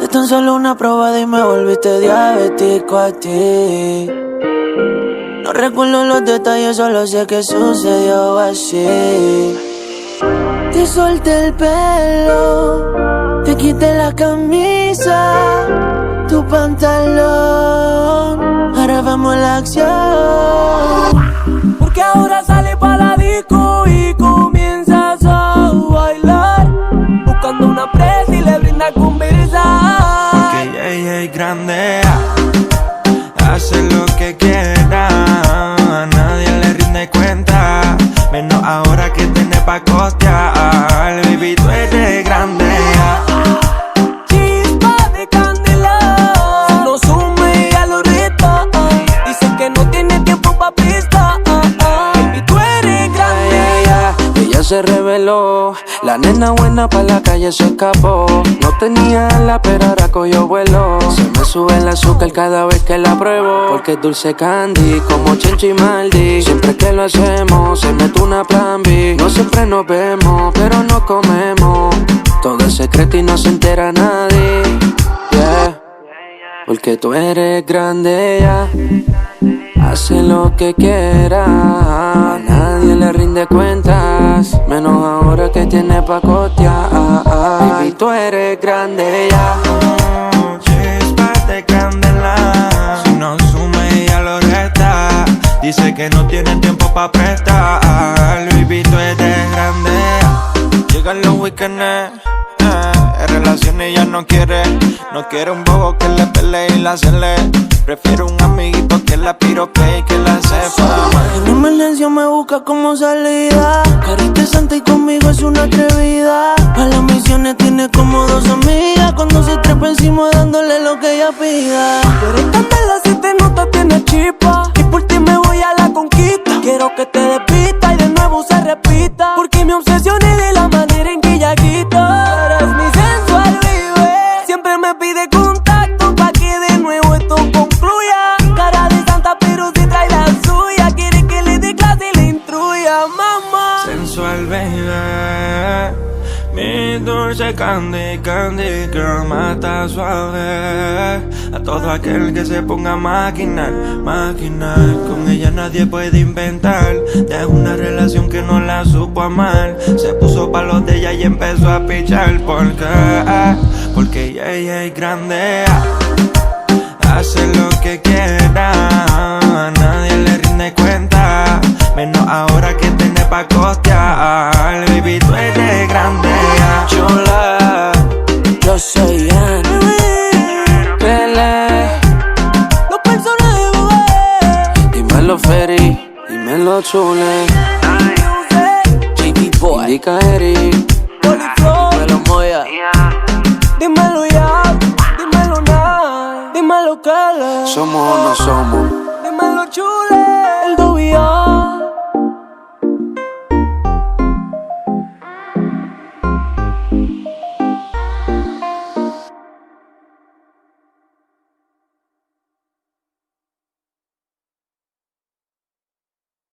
De tan solo una probada y me volviste diabético a ti. No recuerdo los detalles, solo sé que sucedió así. Te solté el pelo, te quité la camisa, tu pantalón, ahora vamos a la acción. Porque ahora sale pa' la disco y comienzas a bailar, buscando una presa y le brinda conversar. Porque ella es grande, hace lo que quiera, a nadie le rinde cuenta, menos ahora que tiene pa' costear. Baby, tú eres grande. Chispa de candela, si no sume ya lo reta. Dice que no tiene tiempo pa' pista. Baby, tú eres grande. Ella se reveló, la nena buena pa' la calle se escapó. No tenía alas pero ahora cogió vuelo. Se me sube el azúcar cada vez que la pruebo, porque es dulce candy como Chencho y Maldi. Siempre que lo hacemos se mete una plan B. No siempre nos vemos pero no comemos. Todo es secreto y no se entera nadie, yeah. Porque tú eres grande, ya. Hace lo que quiera, a nadie le rinde cuentas, menos ahora que tiene pa' costear. Baby, tú eres grande ya. Chispas de candela, si no sume ella lo resta. Dice que no tiene tiempo pa' prestar. Baby, tú eres grande. Llegan los weekends, en relaciones ella no quiere. No quiere un bobo que le pelee y la cele. Prefiero un amiguito que la pirope y que la sepa. En emergencia me busca como salida. Carita santa y conmigo es una atrevida. A las misiones tiene como dos amigas. Cuando se trepa encima dándole lo que ella pida. Tú eres candela, si te nota tienes chispa, y por ti me voy a la conquista. Quiero que te despista y de nuevo se repita, porque me obsesioné de la manera en que ella quita. Eres mi sensual bebé, siempre me pide contacto pa' que de nuevo esto concluya. Cara de santa pero si trae la suya, quiere que le dé clase y le instruya, mamá. Sensual, baby, mi dulce candy, candy girl, mata suave a todo aquel que se ponga a maquinar, maquinar. Con ella nadie puede inventar, de una relación que no la supo amar. Se puso pa' los de ella y empezó a pichar. ¿Por qué? Porque ella es grande, hace lo que quiera, a nadie le rinde cuenta, menos ahora que tiene pa' costear. Baby, tú eres grande. Chula, yo soy Ian Pele. Los personajes, bebé. Dímelo Ferry, dímelo Chule. JB Boy, Indica Eric, dímelo Moya. Dímelo ya, dímelo na, dímelo Kala. Somos o no somos. Dímelo Chule, el